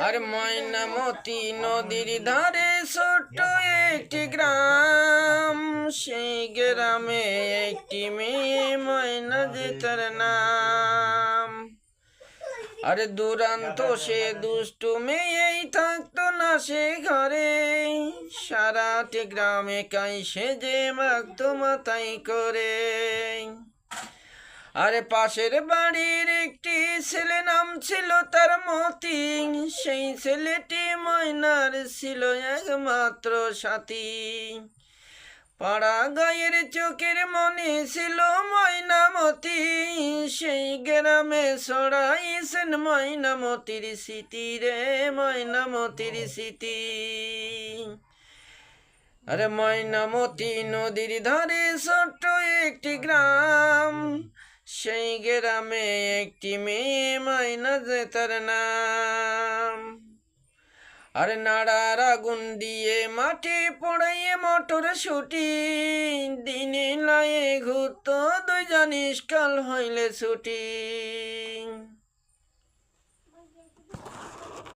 আর ময়নামতি নদীর ধারে ছোট্ট একটি গ্রাম, সেই গ্রামে একটি মেয়ে ময়না যে তার নাম। আরে দুরান্ত সে দুষ্টু মেয়েই থাকতো না সে ঘরে, সারাটি গ্রামে কাই সে যে মাখতো মাথায় করে। আরে পাশের বাড়ির একটি ছেলে নাম ছিল তার মতি, সেই ছেলেটি ময়নার ছিল একমাত্র সাথী। পাড়া গায়ের চোখের মনে ছিল ময়নামতি, সেই গ্রামে ছড়াইছেন ময়নামতির স্মৃতি রে, ময়নামতির স্মৃতি। আরে ময়নামতি নদীর ধারে ছোট্ট একটি গ্রাম, সেই গ্রামে একটি মেয়ে ময়না যে তার নাম। আরে নাড়ার আগুন দিয়ে মাটি পড়াইয়ে মটর ছুটি, দিনে লাই ঘুরতো দুইজন ইস্কাল হইলে ছুটি।